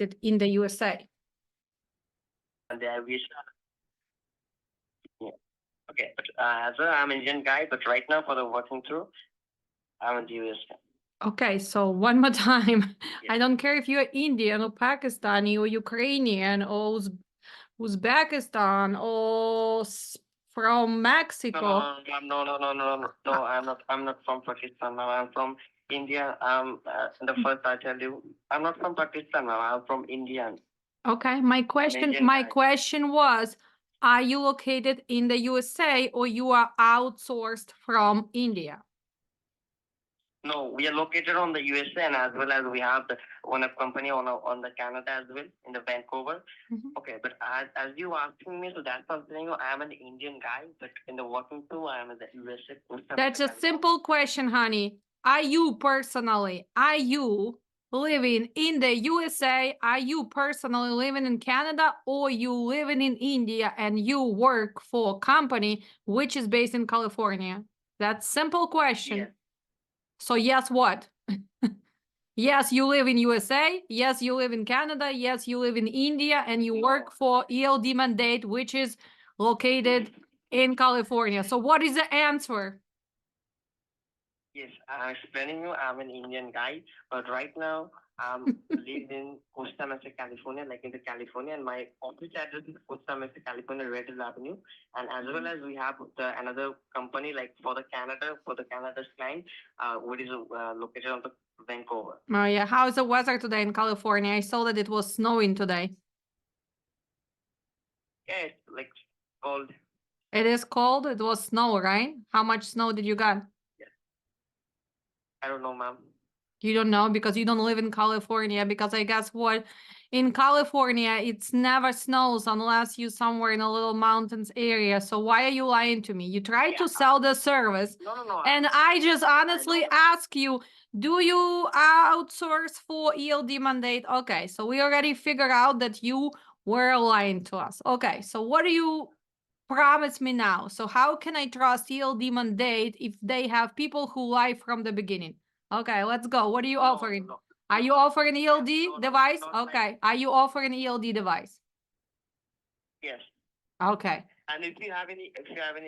located in the USA? And the aviation. Yeah. Okay, but as well, I'm Indian guy, but right now for the working through, I'm in the US. Okay, so one more time. Yes. I don't care if you're Indian or Pakistani or Ukrainian or Uzbekistan or from Mexico. No, I'm not from Pakistan. Now I'm from India. The first I tell you, I'm not from Pakistan. Now I'm from India. Okay, my question was, are you located in the USA or you are outsourced from India? No, we are located on the USA, and as well as we have the one company on the Canada as well in the Vancouver. Okay, but as you asking me, so that's something. I am an Indian guy, but in the working too, I am in the USA. That's a simple question, honey. Are you living in the USA? Are you personally living in Canada, or you living in India and you work for a company which is based in California? That's simple question. Yes. So yes, what? Yes, you live in USA. Yes, you live in Canada. Yes, you live in India, and you work for ELD mandate, which is located in California. So what is the answer? Yes, I'm explaining you. I'm an Indian guy, but right now I'm living in Costa Mesa, California, like in the California, and my office address is Costa Mesa, California, Red Hill Avenue, and as well as we have another company like for the Canada's client, which is located on the Vancouver. Oh yeah, how is the weather today in California? I saw that it was snowing today. Yeah, it's like cold. It is cold. It was snow, right? How much snow did you get? I don't know, ma'am. You don't know because you don't live in California, because I guess what, in California, it's never snows unless you're somewhere in a little mountains area. So why are you lying to me? You try to sell the service. No. And I just honestly ask you, do you outsource for ELD mandate? Okay, so we already figured out that you were lying to us. Okay, so what do you promise me now? So how can I trust ELD mandate if they have people who lie from the beginning? Okay, let's go. What are you offering? Are you offering ELD device? Okay. Are you offering ELD device? Yes. Okay. And if you have any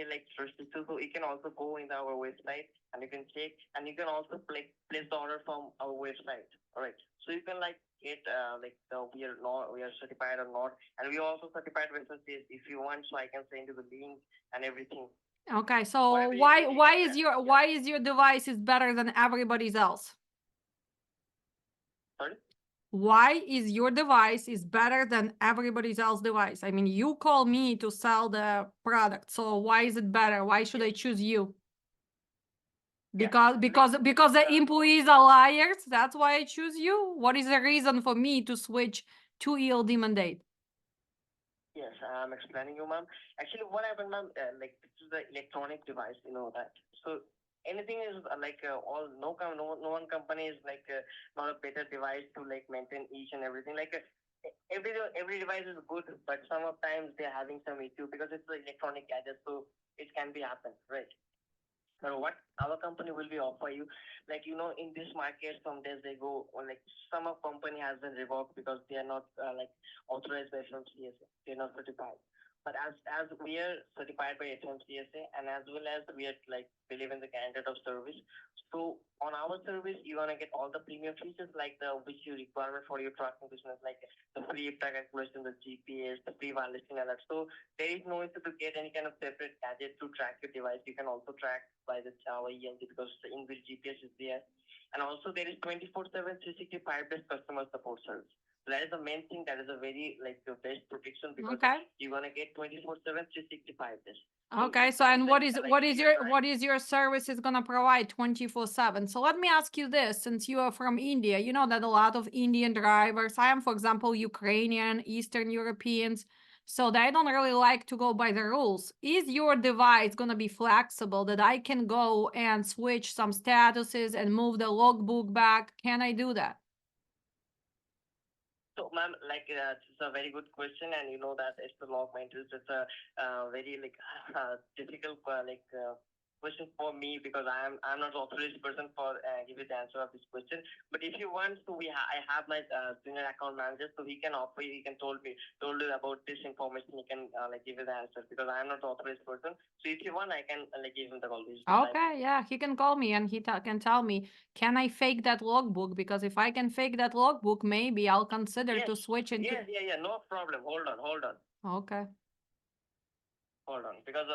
like restrictions, so you can also go in our website and you can check, and you can also place the order from our website. All right. So you can like get we are certified or not, and we also certified references if you want. So I can send you the link and everything. Okay. So why is your device is better than everybody's else? Sorry? Why is your device is better than everybody's else device? I mean, you call me to sell the product, so why is it better? Why should I choose you? Because the employees are liars. That's why I choose you. What is the reason for me to switch to ELD mandate? Yes, I'm explaining you, ma'am. Actually, what happened, ma'am? Like this is the electronic device, you know that. So anything is no one company is not a better device to like maintain each and everything. Every device is good, but sometimes they're having some issue because it's an electronic gadget, so it can be happen, right? So what our company will be offer you, in this market, some days they go, or like some of company has been revoked because they are not authorized by FMCSA, they're not certified. But as we are certified by FMCSA, and as well as we are believe in the candidate of service, so on our service you're gonna get all the premium features like the which you requirement for your trucking business, like the free IFTA calculation, the GPS, the free wireless alert. So there is no need to get any kind of separate gadget to track your device. You can also track by the our ELD because the inbuilt GPS is there, and also there is 24/7 365 days customer support service. So that is the main thing. That is a very the best protection because you're gonna get 24/7 365 days. Okay, so and what is your service is gonna provide 24/7? So let me ask you this: since you are from India, you know that a lot of Indian drivers, I am, for example, Ukrainian, Eastern Europeans, so they don't really like to go by the rules. Is your device gonna be flexible that I can go and switch some statuses and move the logbook back? Can I do that? So, ma'am, it's a very good question, and you know that it's the log maintenance. It's a very difficult question for me because I'm not the authorized person for give you the answer of this question. But if you want to, I have my senior account manager, so he can offer you. He can told you about this information. He can like give you the answer because I'm not the authorized person. So if you want, I can like give him the call. Okay, yeah, he can call me and he can tell me, can I fake that logbook? Because if I can fake that logbook, maybe I'll consider Yes, to switch into. yes, yeah, no problem. Hold on. Okay. Hold on, because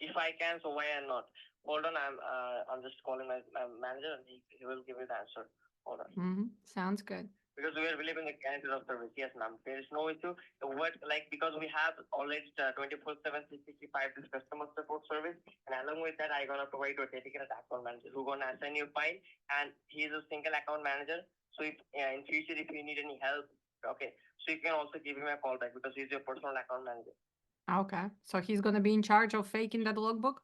if I can, so why I'm not? Hold on, I'm just calling my manager, and he will give you the answer. Hold on. Sounds good. Because we are believing a guarantee of service. Yes, ma'am. There is no issue. What because we have already 24/7 365 this customer support service, and along with that, I gonna provide a dedicated account manager who gonna assign you file, and he is a single account manager. So if in future if you need any help, okay, so you can also give him a call back because he's your personal account manager. Okay. So he's gonna be in charge of faking that logbook?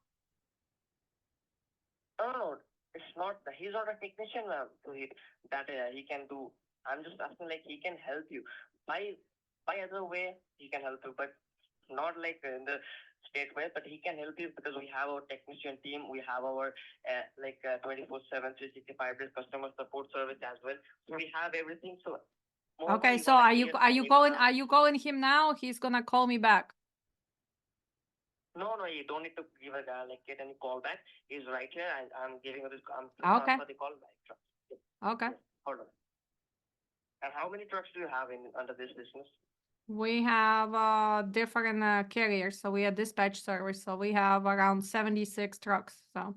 No, it's not. He's not a technician, ma'am. So that he can do. I'm just asking, like he can help you by other way. He can help you, but not like in the state way. But he can help you because we have our technician team. We have our 24/7, 365 days customer support service as well. So we have everything. So okay. So are you calling him now? He's gonna call me back. No, you don't need to give a get any call back. He's right here, and I'm giving you this. I'm Okay. for the call back. Okay. Yes, hold on. And how many trucks do you have in under this business? We have different carriers. So we have dispatch service. So we have around 76 trucks. So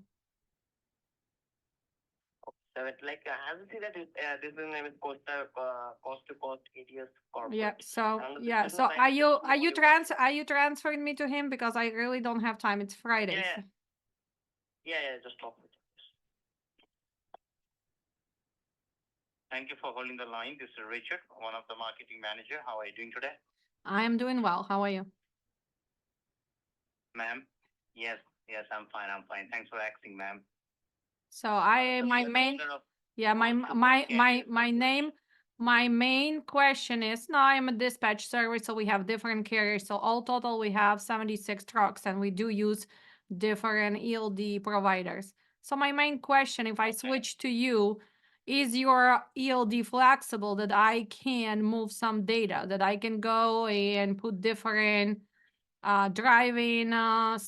So it's like as you see that this is name is cost to cost ATS corporate. yeah. So And yeah. business So line are is you transferring me to him because I really don't have time. It's Friday. Yeah, so- yeah, just talk with him. Thank you for holding the line. This is Richard, one of the marketing manager. How are you doing today, I am doing well. How are you? ma'am? Yes, I'm fine. Thanks for asking, ma'am. So my main my main question is, now I'm a dispatch service, so we have different carriers. So all total we have 76 trucks and we do use different ELD providers. So my main question, if I switch to you, is your ELD flexible that I can move some data, that I can go and put different driving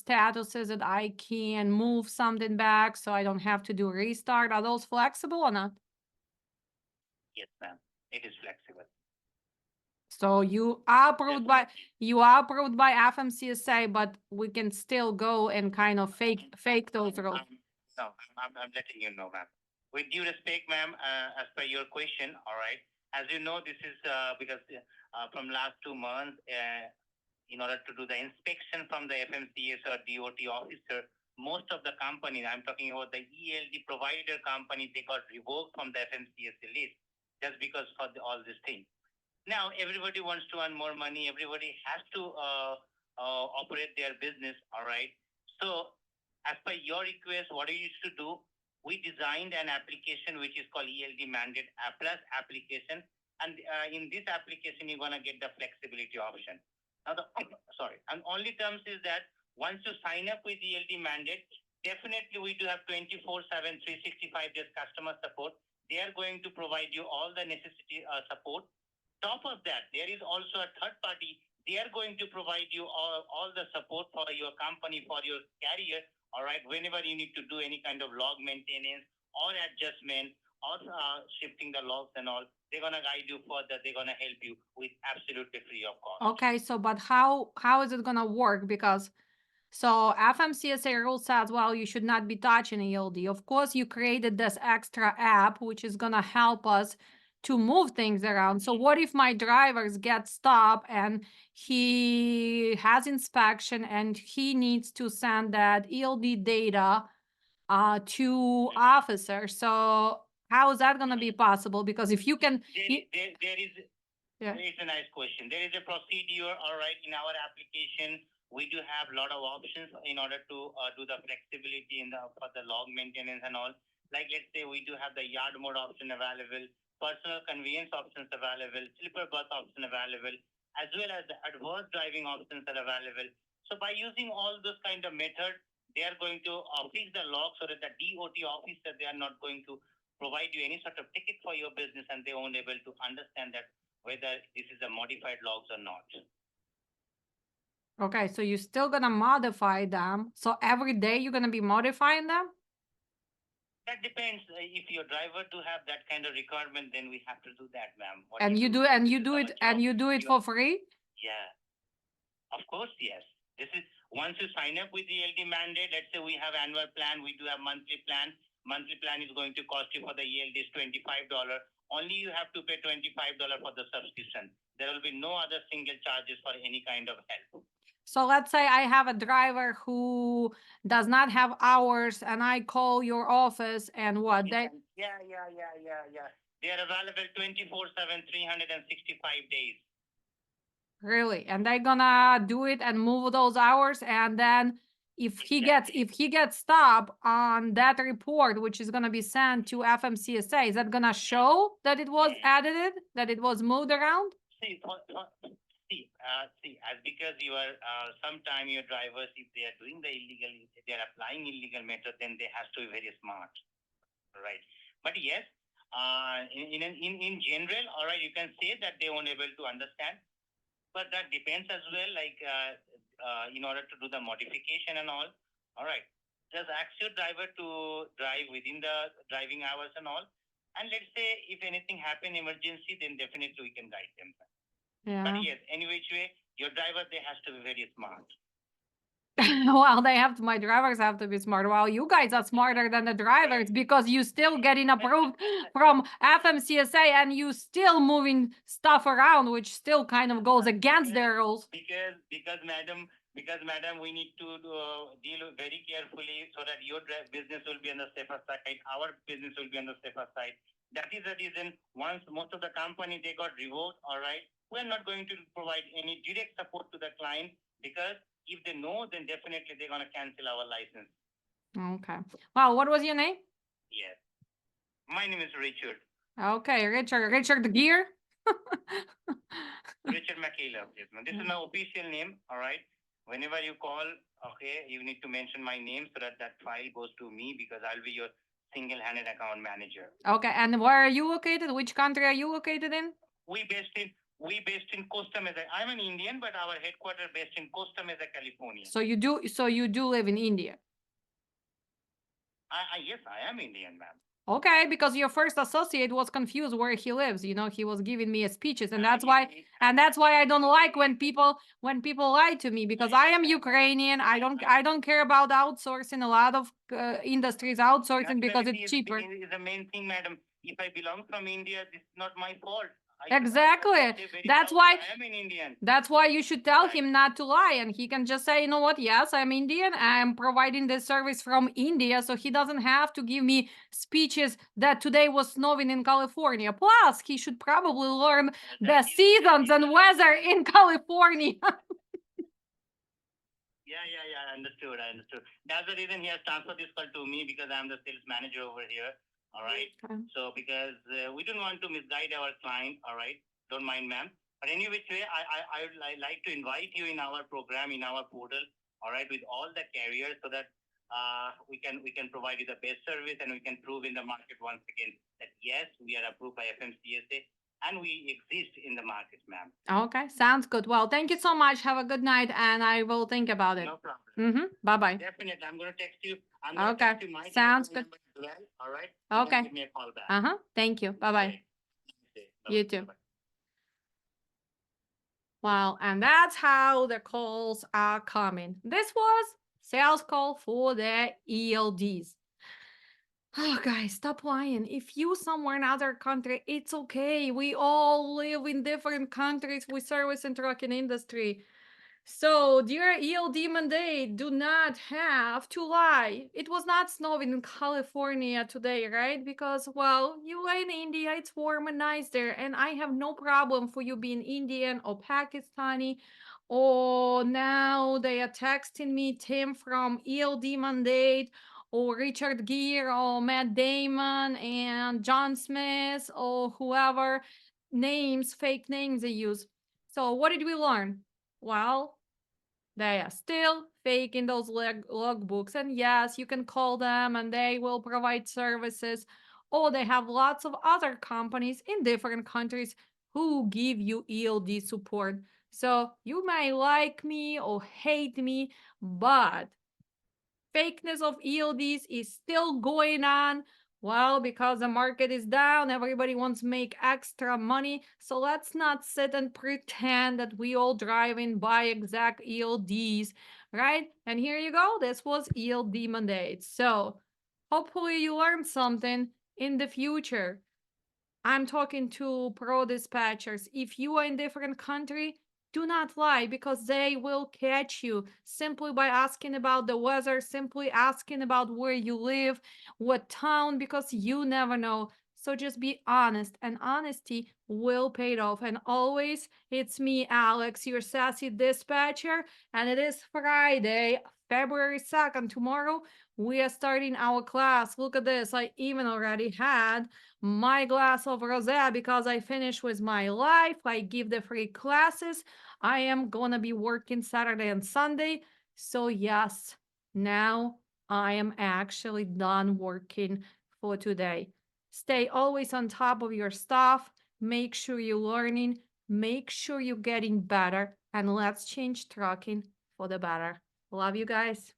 statuses that I can move something back so I don't have to do restart? Are those flexible or not? Yes, ma'am. It is flexible. So you are approved by FMCSA, but we can still go and kind of fake those rules. No, I'm letting you know, ma'am. With due respect, ma'am, as per your question, all right. As you know, this is because from last 2 months, in order to do the inspection from the FMCS or DOT officer, most of the companies, I'm talking about the ELD provider company, they got revoked from the FMCS list just because of all these things. Now, everybody wants to earn more money. Everybody has to operate their business, all right? So, as per your request, what we used to do, we designed an application which is called ELD Mandate Plus application. And in this application, you're going to get the flexibility option. Now, and only terms is that once you sign up with ELD Mandate, definitely we do have 24/7, 365 days customer support. They are going to provide you all the necessity support. Top of that, there is also a third party. They are going to provide you all the support for your company, for your carrier. All right, whenever you need to do any kind of log maintenance or adjustment or shifting the logs and all, they're gonna guide you further. They're gonna help you with absolutely free of cost. Okay, so but how is it gonna work? Because so FMCSA rule says, well, you should not be touching ELD. Of course, you created this extra app, which is gonna help us to move things around. So what if my drivers get stopped and he has inspection and he needs to send that ELD data to officers? So how is that going to be possible? Because if you can, there is. Yeah. It's a nice question. There is a procedure, all right, in our application. We do have a lot of options in order to do the flexibility for the log maintenance and all. Like, let's say we do have the yard mode option available, personal convenience options available, slipper bus option available, as well as the adverse driving options are available. So by using all those kind of methods, they are going to fix the log so that the DOT officer, they are not going to provide you any sort of ticket for your business, and they won't able to understand that whether this is a modified logs or not. Okay, so you're still gonna modify them. So every day you're gonna be modifying them? That depends. If your driver to have that kind of requirement, then we have to do that, ma'am. What And we you do this and you is do our it and job. you do it for free? Yeah, of course, yes. This is once you sign up with the ELD mandate. Let's say we have annual plan, we do have monthly plan. Monthly plan is going to cost you for the ELD is $25. Only you have to pay $25 for the subscription. There will be no other single charges for any kind of help. So let's say I have a driver who does not have hours and I call your office and what they Yeah. They are available 24/7, 365 days. really, and they're gonna do it and move those hours, and then if he gets stopped on that report, which is gonna be sent to FMCSA, is that gonna show that it was edited, that it was moved around? See, as because you are sometime your drivers, if they are doing the illegal, if they are applying illegal method, then they have to be very smart, right? But yes, in general, all right, you can say that they won't able to understand, but that depends as well. Like in order to do the modification and all right, just ask your driver to drive within the driving hours and all. And let's say if anything happen emergency, then definitely we can guide them. Yeah. But yes, any which way, your driver, they has to be very smart. Well, my drivers have to be smart. Well, you guys are smarter than the drivers because you still getting approved from FMCSA and you still moving stuff around, which still kind of goes against their rules. Because madam, we need to deal very carefully so that your business will be on the safer side, our business will be on the safer side. That is the reason once most of the company, they got revoked, all right, we're not going to provide any direct support to the client because if they know, then definitely they're going to cancel our license. Okay. Well, what was your name? Yes. My name is Richard. Okay, Richard Gear? Richard McCaleb. Yes, this is my official name, all right? Whenever you call, okay, you need to mention my name so that that file goes to me because I'll be your single-handed account manager. Okay, and where are you located? Which country are you located in? We based in Costa Mesa. I'm an Indian, but our headquarters based in Costa Mesa, California. So you do live in India? Yes, I am Indian, ma'am. Okay, because your first associate was confused where he lives. You know, he was giving me speeches, and that's why I don't like when people lie to me because I am Ukrainian. I don't care about outsourcing. A lot of industries outsourcing because it's cheaper. Is the main thing, madam. If I belong from India, this is not my fault. Exactly. That's why I am an Indian. That's why you should tell him not to lie, and he can just say, you know what? Yes, I'm Indian. I'm providing this service from India, so he doesn't have to give me speeches that today was snowing in California. Plus, he should probably learn the seasons and weather in California. Yeah. Understood. That's the reason he has transferred this call to me because I'm the sales manager over here. All right. Okay. So because we don't want to misguide our client. All right. Don't mind, ma'am. But any which way, I would like to invite you in our program, in our portal. All right, with all the carriers, so that we can provide you the best service and we can prove in the market once again that yes, we are approved by FMCSA. And we exist in the market, ma'am. Okay, sounds good. Well, thank you so much. Have a good night, and I will think about it. No problem. Bye-bye. Definitely. I'm going to text you. Okay, sounds good. Well, all right. Okay. Give me a call back. Thank you. Bye-bye. You too. Bye-bye. Wow, and that's how the calls are coming. This was sales call for the ELDs. Oh, guys, stop lying. If you somewhere in other country, it's okay. We all live in different countries with service and trucking industry. So, dear ELD mandate, do not have to lie. It was not snowing in California today, right? Because, well, you are in India, it's warm and nice there, and I have no problem for you being Indian or Pakistani. Or now they are texting me, Tim from ELD mandate, or Richard Gere, or Matt Damon, and John Smith, or whoever fake names they use. So, what did we learn? Well, They are still faking those logbooks. And yes, you can call them and they will provide services. Or they have lots of other companies in different countries who give you ELD support. So you may like me or hate me, but fakeness of ELDs is still going on. Well, because the market is down, everybody wants to make extra money. So let's not sit and pretend that we all drive and buy exact ELDs, right? And here you go. This was ELD mandate. So hopefully you learned something in the future. I'm talking to pro dispatchers. If you are in different country, do not lie because they will catch you simply by asking about the weather, simply asking about where you live, what town, because you never know. So just be honest, and honesty will pay off. And always, it's me, Alex, your sassy dispatcher, and it is Friday, February 2nd. Tomorrow, we are starting our class. Look at this. I even already had my glass of rosé because I finished with my life. I give the free classes. I am gonna be working Saturday and Sunday. So yes, now I am actually done working for today. Stay always on top of your stuff. Make sure you're learning. Make sure you're getting better. And let's change trucking for the better. Love you guys.